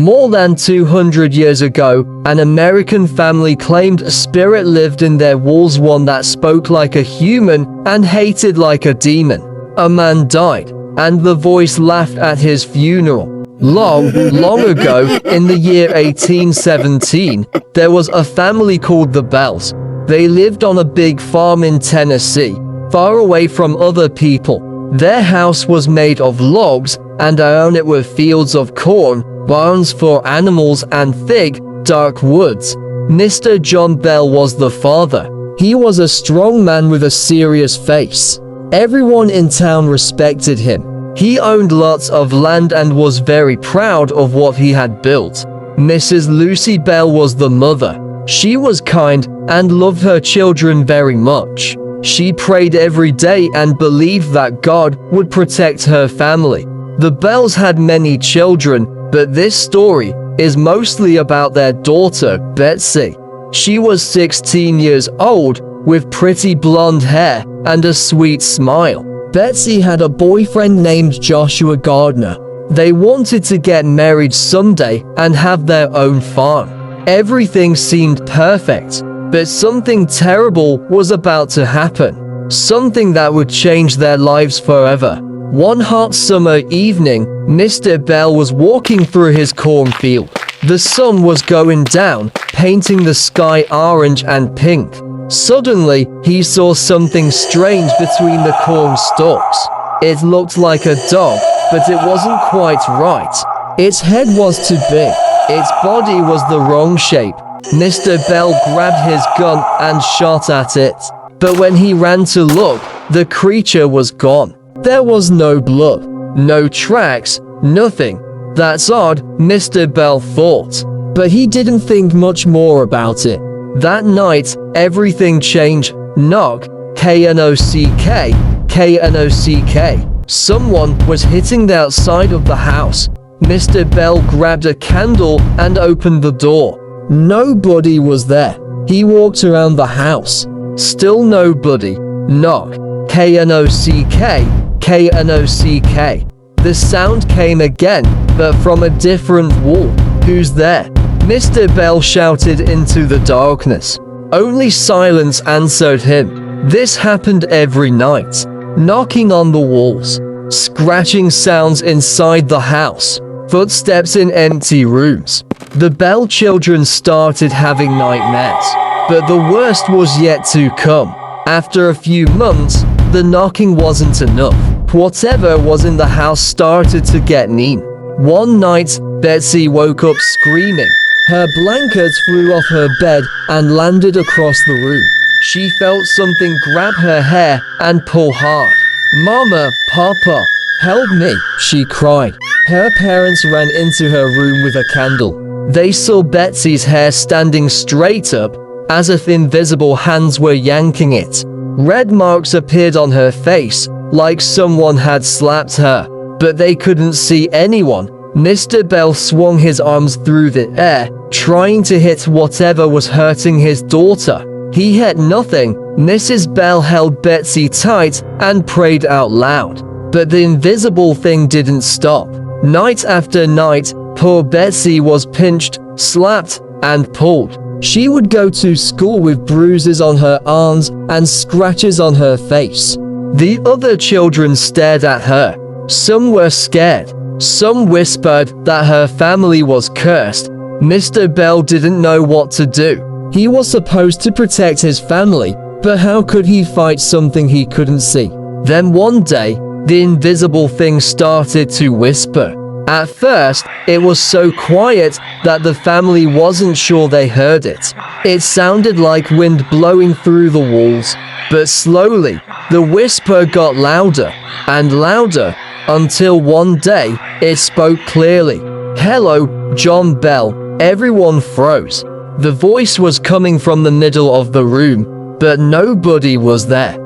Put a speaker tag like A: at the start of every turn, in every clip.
A: More than 200 years ago, an American family claimed a spirit lived in their walls, one that spoke like a human and hated like a demon. A man died, and the voice laughed at his funeral. Long ago, in the year 1817, there was a family called the Bells. They lived on a big farm in Tennessee, far away from other people. Their house was made of logs, and around it were fields of corn, barns for animals, and thick, dark woods. Mr. John Bell was the father. He was a strong man with a serious face. Everyone in town respected him. He owned lots of land and was very proud of what he had built. Mrs. Lucy Bell was the mother. She was kind and loved her children very much. She prayed every day and believed that God would protect her family. The Bells had many children, but this story is mostly about their daughter, Betsy. She was 16 years old, with pretty blonde hair and a sweet smile. Betsy had a boyfriend named Joshua Gardner. They wanted to get married someday and have their own farm. Everything seemed perfect, but something terrible was about to happen. Something that would change their lives forever. One hot summer evening, Mr. Bell was walking through his cornfield. The sun was going down, painting the sky orange and pink. Suddenly, he saw something strange between the corn stalks. It looked like a dog, but it wasn't quite right. Its head was too big. Its body was the wrong shape. Mr. Bell grabbed his gun and shot at it. But when he ran to look, the creature was gone. There was no blood, no tracks, nothing. That's odd, Mr. Bell thought. But he didn't think much more about it. That night, everything changed. Knock, K-N-O-C-K, K-N-O-C-K. Someone was hitting the outside of the house. Mr. Bell grabbed a candle and opened the door. Nobody was there. He walked around the house. Still nobody. Knock, K-N-O-C-K, K-N-O-C-K. The sound came again, but from a different wall. Who's there? Mr. Bell shouted into the darkness. Only silence answered him. This happened every night. Knocking on the walls. Scratching sounds inside the house. Footsteps in empty rooms. The Bell children started having nightmares. But the worst was yet to come. After a few months, the knocking wasn't enough. Whatever was in the house started to get mean. One night, Betsy woke up screaming. Her blankets flew off her bed and landed across the room. She felt something grab her hair and pull hard. "Mama, Papa, help me," she cried. Her parents ran into her room with a candle. They saw Betsy's hair standing straight up, as if invisible hands were yanking it. Red marks appeared on her face, like someone had slapped her, but they couldn't see anyone. Mr. Bell swung his arms through the air, trying to hit whatever was hurting his daughter. He hit nothing. Mrs. Bell held Betsy tight and prayed out loud. But the invisible thing didn't stop. Night after night, poor Betsy was pinched, slapped, and pulled. She would go to school with bruises on her arms and scratches on her face. The other children stared at her. Some were scared. Some whispered that her family was cursed. Mr. Bell didn't know what to do. He was supposed to protect his family, but how could he fight something he couldn't see? Then one day, the invisible thing started to whisper. At first, it was so quiet that the family wasn't sure they heard it. It sounded like wind blowing through the walls, but slowly, the whisper got louder and louder until one day, it spoke clearly. "Hello, John Bell." Everyone froze. The voice was coming from the middle of the room, but nobody was there.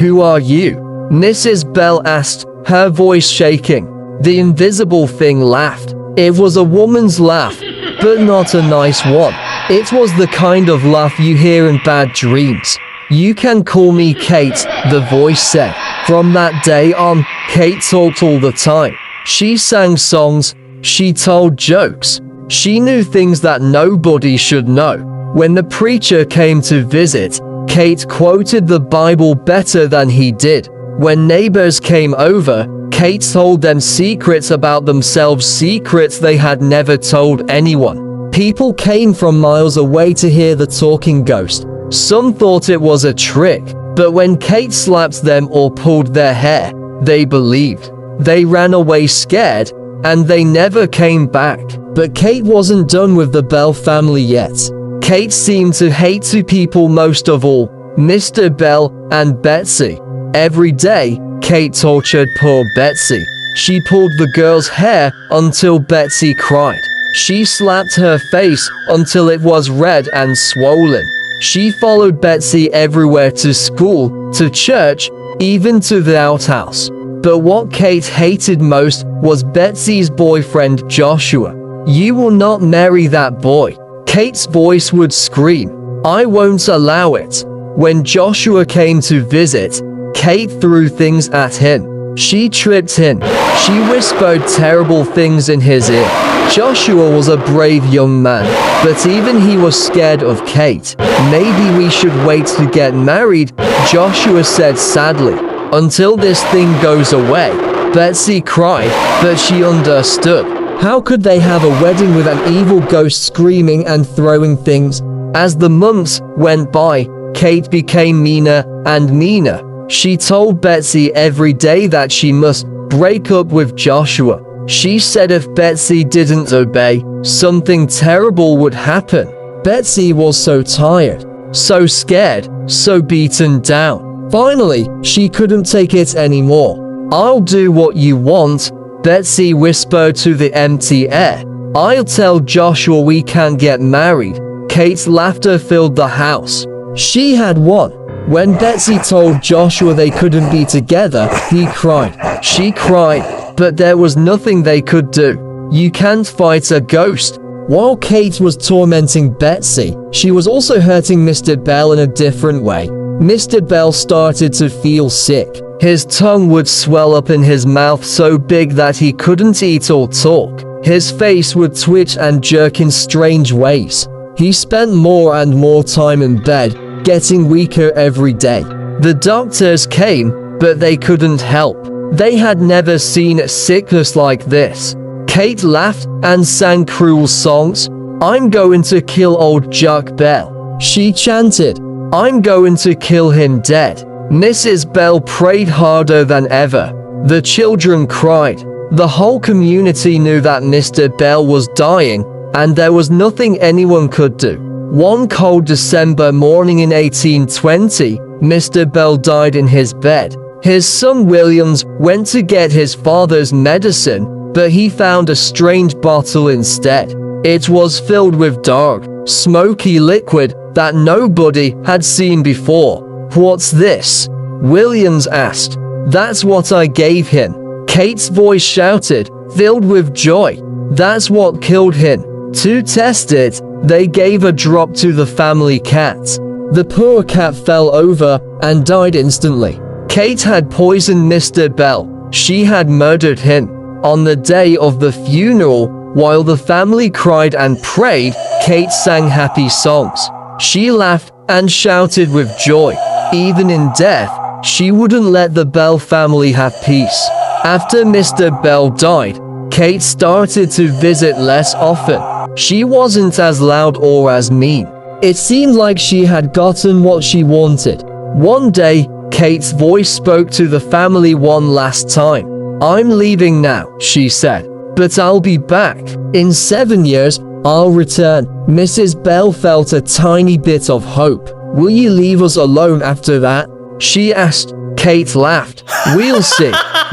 A: Who are you?" Mrs. Bell asked, her voice shaking. The invisible thing laughed. It was a woman's laugh, but not a nice one. It was the kind of laugh you hear in bad dreams. "You can call me Kate," the voice said. From that day on, Kate talked all the time. She sang songs, She told jokes. She knew things that nobody should know. When the preacher came to visit, Kate quoted the Bible better than he did. When neighbors came over, Kate told them secrets about themselves, secrets they had never told anyone. People came from miles away to hear the talking ghost. Some thought it was a trick, but when Kate slapped them or pulled their hair, they believed. They ran away scared, and they never came back. But Kate wasn't done with the Bell family yet. Kate seemed to hate two people most of all, Mr. Bell and Betsy. Every day, Kate tortured poor Betsy. She pulled the girl's hair until Betsy cried. She slapped her face until it was red and swollen. She followed Betsy everywhere, to school, to church, even to the outhouse. But what Kate hated most was Betsy's boyfriend Joshua. "You will not marry that boy," Kate's voice would scream. "I won't allow it." When Joshua came to visit, Kate threw things at him. She tripped him. She whispered terrible things in his ear. Joshua was a brave young man, but even he was scared of Kate. "Maybe we should wait to get married," Joshua said sadly, "until this thing goes away." Betsy cried, but she understood. How could they have a wedding with an evil ghost screaming and throwing things? As the months went by, Kate became meaner and meaner. She told Betsy every day that she must break up with Joshua. She said if Betsy didn't obey, something terrible would happen. Betsy was so tired, so scared, so beaten down. Finally, she couldn't take it anymore. "I'll do what you want," Betsy whispered to the empty air. "I'll tell Joshua we can't get married." Kate's laughter filled the house. She had won. When Betsy told Joshua they couldn't be together, he cried. She cried, but there was nothing they could do. You can't fight a ghost. While Kate was tormenting Betsy, she was also hurting Mr. Bell in a different way. Mr. Bell started to feel sick. His tongue would swell up in his mouth so big that he couldn't eat or talk. His face would twitch and jerk in strange ways. He spent more and more time in bed, getting weaker every day. The doctors came, but they couldn't help. They had never seen sickness like this. Kate laughed and sang cruel songs. "I'm going to kill old Jack Bell," she chanted. "I'm going to kill him dead." Mrs. Bell prayed harder than ever. The children cried. The whole community knew that Mr. Bell was dying, and there was nothing anyone could do. One cold December morning in 1820, Mr. Bell died in his bed. His son Williams went to get his father's medicine, but he found a strange bottle instead. It was filled with dark, smoky liquid that nobody had seen before. "What's this?" Williams asked. "That's what I gave him," Kate's voice shouted, filled with joy. "That's what killed him. To test it, they gave a drop to the family cat. The poor cat fell over and died instantly." Kate had poisoned Mr. Bell. She had murdered him. On the day of the funeral, while the family cried and prayed, Kate sang happy songs. She laughed and shouted with joy. Even in death, she wouldn't let the Bell family have peace. After Mr. Bell died, Kate started to visit less often. She wasn't as loud or as mean. It seemed like she had gotten what she wanted. One day, Kate's voice spoke to the family one last time. "I'm leaving now," she said, "but I'll be back. In 7 years, I'll return." Mrs. Bell felt a tiny bit of hope. "Will you leave us alone after that?" she asked. Kate laughed. "We'll see.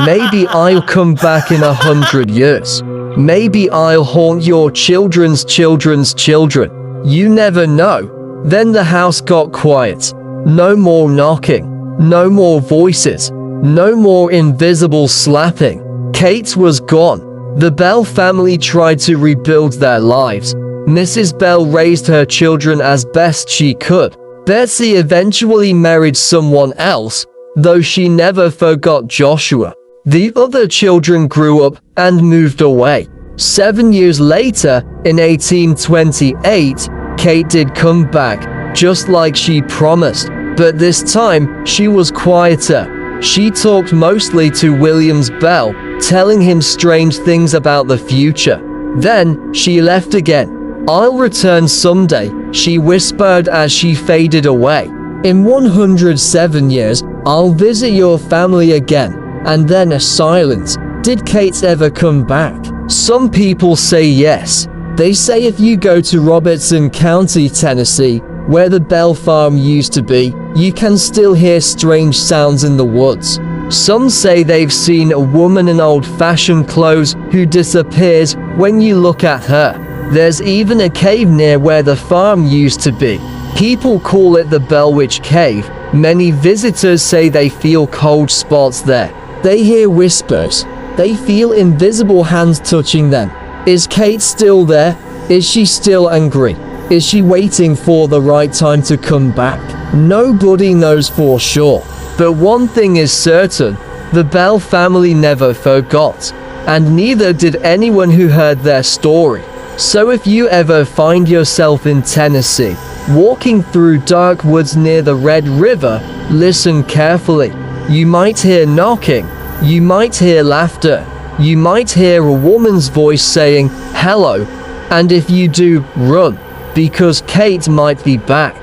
A: Maybe I'll come back in 100 years. Maybe I'll haunt your children's children's children. You never know." Then the house got quiet. No more knocking. No more voices. No more invisible slapping. Kate was gone. The Bell family tried to rebuild their lives. Mrs. Bell raised her children as best she could. Betsy eventually married someone else, though she never forgot Joshua. The other children grew up and moved away. 7 years later, in 1828, Kate did come back, just like she promised, but this time, she was quieter. She talked mostly to William's Bell, telling him strange things about the future. Then, she left again. "I'll return someday," she whispered as she faded away. "In 107 years, I'll visit your family again." And then a silence. Did Kate ever come back? Some people say yes. They say if you go to Robertson County, Tennessee, where the Bell Farm used to be, you can still hear strange sounds in the woods. Some say they've seen a woman in old-fashioned clothes who disappears when you look at her. There's even a cave near where the farm used to be. People call it the Bell Witch Cave. Many visitors say they feel cold spots there. They hear whispers. They feel invisible hands touching them. Is Kate still there? Is she still angry? Is she waiting for the right time to come back? Nobody knows for sure. But one thing is certain, the Bell family never forgot. And neither did anyone who heard their story. So if you ever find yourself in Tennessee, walking through dark woods near the Red River, listen carefully. You might hear knocking. You might hear laughter. You might hear a woman's voice saying, "Hello." And if you do, run, because Kate might be back.